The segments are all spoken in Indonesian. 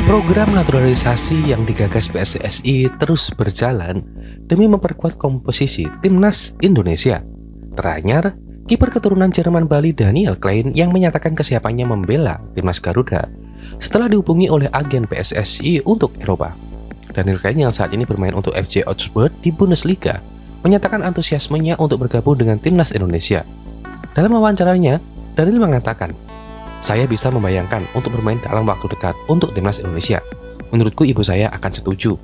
Program naturalisasi yang digagas PSSI terus berjalan demi memperkuat komposisi timnas Indonesia. Teranyar, kiper keturunan Jerman Bali Daniel Klein yang menyatakan kesiapannya membela timnas Garuda setelah dihubungi oleh agen PSSI untuk Eropa. Daniel Klein yang saat ini bermain untuk FC Augsburg di Bundesliga menyatakan antusiasmenya untuk bergabung dengan timnas Indonesia. Dalam wawancaranya, Daniel mengatakan, "Saya bisa membayangkan untuk bermain dalam waktu dekat untuk timnas Indonesia. Menurutku ibu saya akan setuju."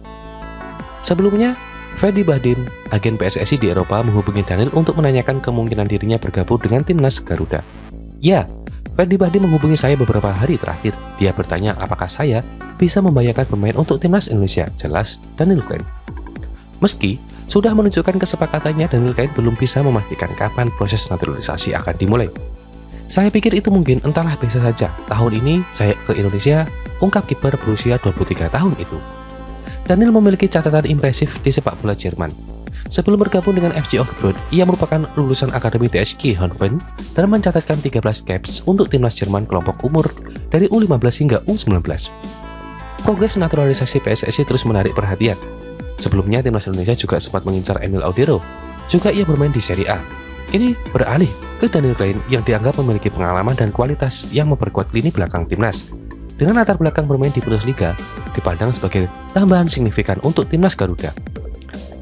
Sebelumnya, Ferdy Bahdim, agen PSSI di Eropa, menghubungi Daniel untuk menanyakan kemungkinan dirinya bergabung dengan timnas Garuda. Ya, Ferdy Bahdim menghubungi saya beberapa hari terakhir. Dia bertanya apakah saya bisa membayangkan bermain untuk timnas Indonesia, jelas Daniel Klein. Meski sudah menunjukkan kesepakatannya, Daniel Klein belum bisa memastikan kapan proses naturalisasi akan dimulai. "Saya pikir itu mungkin, entahlah, bisa saja. Tahun ini saya ke Indonesia," ungkap kiper berusia 23 tahun itu. Daniel memiliki catatan impresif di sepak bola Jerman. Sebelum bergabung dengan FC Augsburg, ia merupakan lulusan Akademi TSG Hoffenheim dan mencatatkan 13 caps untuk timnas Jerman kelompok umur dari U15 hingga U19. Progres naturalisasi PSSI terus menarik perhatian. Sebelumnya, timnas Indonesia juga sempat mengincar Emil Audero. Juga ia bermain di Serie A. Ini beralih ke Daniel Klein yang dianggap memiliki pengalaman dan kualitas yang memperkuat lini belakang timnas. Dengan latar belakang bermain di Bundesliga, dipandang sebagai tambahan signifikan untuk timnas Garuda.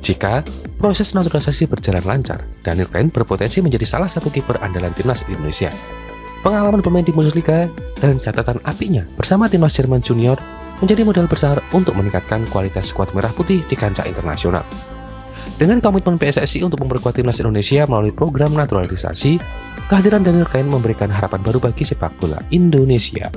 Jika proses naturalisasi berjalan lancar, Daniel Klein berpotensi menjadi salah satu kiper andalan timnas Indonesia. Pengalaman bermain di Bundesliga dan catatan apinya bersama timnas Jerman Junior menjadi modal besar untuk meningkatkan kualitas skuad merah putih di kancah internasional. Dengan komitmen PSSI untuk memperkuat timnas Indonesia melalui program naturalisasi, kehadiran Daniel Klein memberikan harapan baru bagi sepak bola Indonesia.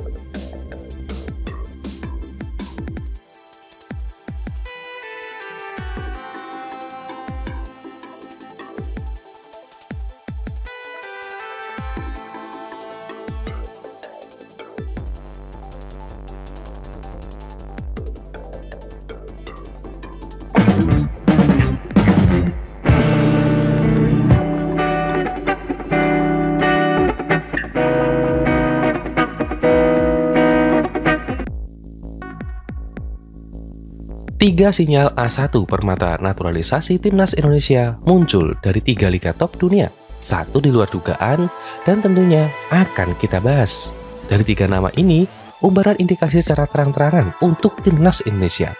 Tiga sinyal A1 permata naturalisasi timnas Indonesia muncul dari 3 liga top dunia, 1 di luar dugaan, dan tentunya akan kita bahas. Dari 3 nama ini, umbaran indikasi secara terang-terangan untuk timnas Indonesia.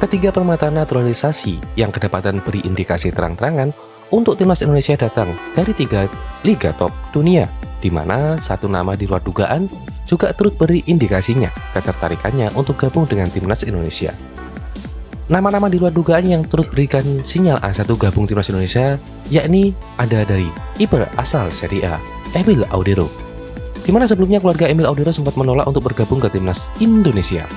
Ketiga permata naturalisasi yang kedapatan beri indikasi terang-terangan untuk timnas Indonesia datang dari 3 liga top dunia, di mana 1 nama di luar dugaan juga turut beri indikasinya ketertarikannya untuk gabung dengan timnas Indonesia. Nama-nama di luar dugaan yang turut berikan sinyal A1 gabung timnas Indonesia yakni ada dari kiper asal Serie A, Emil Audero, di mana sebelumnya keluarga Emil Audero sempat menolak untuk bergabung ke timnas Indonesia.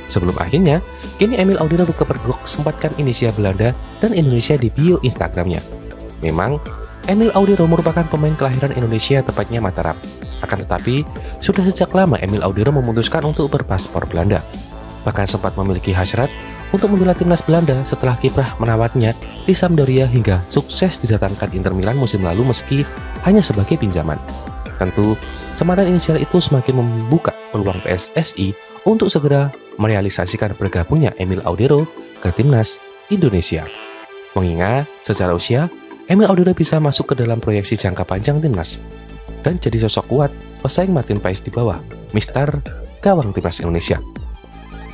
Sebelum akhirnya, kini Emil Audero kepergok sempatkan inisial Belanda dan Indonesia di bio Instagramnya. Memang, Emil Audero merupakan pemain kelahiran Indonesia, tepatnya Mataram. Akan tetapi, sudah sejak lama Emil Audero memutuskan untuk berpaspor Belanda. Bahkan sempat memiliki hasrat untuk membela timnas Belanda setelah kiprah menawarnya di Sampdoria hingga sukses didatangkan Inter Milan musim lalu meski hanya sebagai pinjaman. Tentu, sematan inisial itu semakin membuka peluang PSSI untuk segera merealisasikan bergabungnya Emil Audero ke timnas Indonesia. Mengingat secara usia, Emil Audero bisa masuk ke dalam proyeksi jangka panjang timnas dan jadi sosok kuat pesaing Martin Paes di bawah Mister gawang timnas Indonesia.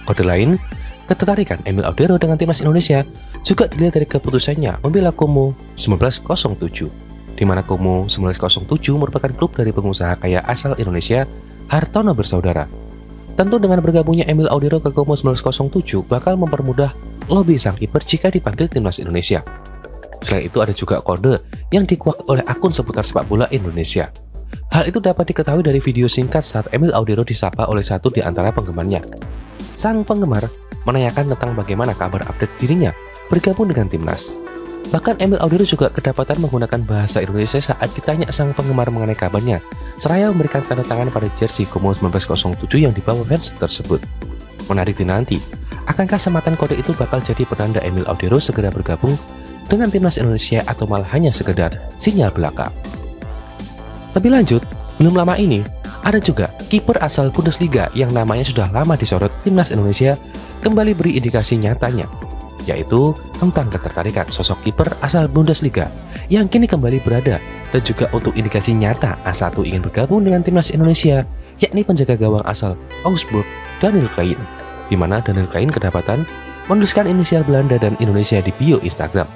Kode lain, ketertarikan Emil Audero dengan timnas Indonesia juga dilihat dari keputusannya membela Como 1907, di mana Como 1907 merupakan klub dari pengusaha kaya asal Indonesia, Hartono Bersaudara. Tentu dengan bergabungnya Emil Audero ke Como 1907 bakal mempermudah lobi sang kiper jika dipanggil timnas Indonesia. Selain itu ada juga kode yang dikuak oleh akun seputar sepak bola Indonesia. Hal itu dapat diketahui dari video singkat saat Emil Audero disapa oleh satu di antara penggemarnya. Sang penggemar menanyakan tentang bagaimana kabar update dirinya bergabung dengan timnas. Bahkan Emil Audero juga kedapatan menggunakan bahasa Indonesia saat ditanya sang penggemar mengenai kabarnya, seraya memberikan tanda tangan pada jersey Como 1907 yang dibawa fans tersebut. Menarik dinanti, akankah sematan kode itu bakal jadi penanda Emil Audero segera bergabung dengan timnas Indonesia atau malah hanya sekedar sinyal belaka? Lebih lanjut, belum lama ini, Ada juga kiper asal Bundesliga yang namanya sudah lama disorot timnas Indonesia kembali beri indikasi nyatanya, yaitu tentang ketertarikan sosok kiper asal Bundesliga yang kini kembali berada, dan juga untuk indikasi nyata A1 ingin bergabung dengan timnas Indonesia, yakni penjaga gawang asal Augsburg Daniel Klein, di mana Daniel Klein kedapatan menuliskan inisial Belanda dan Indonesia di bio Instagram.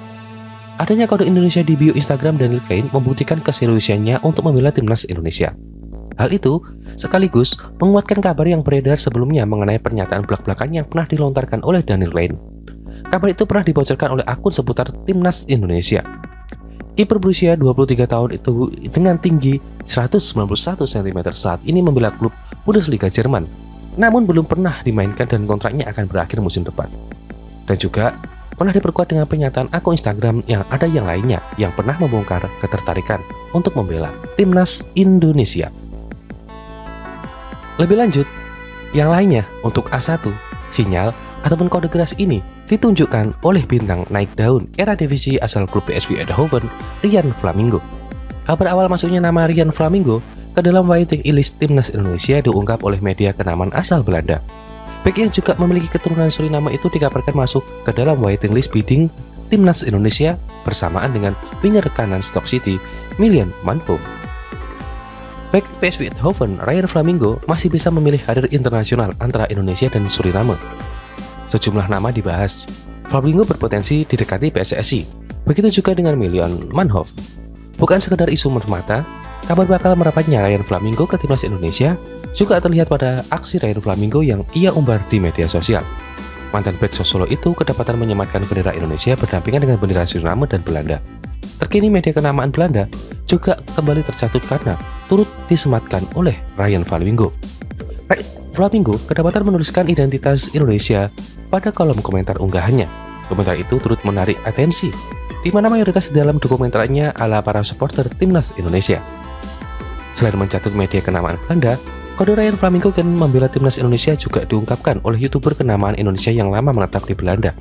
Adanya kode Indonesia di bio Instagram Daniel Klein membuktikan keseriusannya untuk membela timnas Indonesia. Hal itu sekaligus menguatkan kabar yang beredar sebelumnya mengenai pernyataan belak-belakan yang pernah dilontarkan oleh Daniel Klein. Kabar itu pernah dibocorkan oleh akun seputar timnas Indonesia. Kiper berusia 23 tahun itu dengan tinggi 191 cm saat ini membela klub Bundesliga Jerman, namun belum pernah dimainkan dan kontraknya akan berakhir musim depan. Dan juga pernah diperkuat dengan pernyataan akun Instagram yang ada yang lainnya yang pernah membongkar ketertarikan untuk membela timnas Indonesia. Lebih lanjut, yang lainnya untuk A1, sinyal ataupun kode keras ini ditunjukkan oleh bintang naik daun era divisi asal klub PSV Eindhoven, Ryan Flamingo. Kabar awal masuknya nama Ryan Flamingo ke dalam waiting list timnas Indonesia diungkap oleh media kenamaan asal Belanda. Bek yang juga memiliki keturunan Suriname itu dikabarkan masuk ke dalam waiting list bidding timnas Indonesia bersamaan dengan winger kanan Stoke City, Milan Manhoef. Bek PSV Eindhoven, Ryan Flamingo masih bisa memilih karir internasional antara Indonesia dan Suriname. Sejumlah nama dibahas. Flamingo berpotensi didekati PSSI. Begitu juga dengan Milan Manhoef. Bukan sekedar isu mermata, kabar bakal merapatnya Ryan Flamingo ke timnas Indonesia juga terlihat pada aksi Ryan Flamingo yang ia umbar di media sosial. Mantan bek Solo itu kedapatan menyematkan bendera Indonesia berdampingan dengan bendera Suriname dan Belanda. Terkini media kenamaan Belanda juga kembali tercatut karena turut disematkan oleh Ryan Flamingo. Flamingo kedapatan menuliskan identitas Indonesia pada kolom komentar unggahannya. Komentar itu turut menarik atensi, di mana mayoritas di dalam dokumentarnya adalah para supporter timnas Indonesia. Selain mencatut media kenamaan Belanda, kode Ryan Flamingo yang membela timnas Indonesia juga diungkapkan oleh YouTuber kenamaan Indonesia yang lama menetap di Belanda.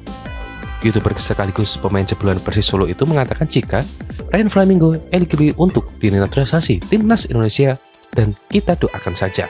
YouTuber sekaligus pemain jebolan Persis Solo itu mengatakan jika Ryan Flamingo eligible untuk dinaturalisasi timnas Indonesia dan kita doakan saja.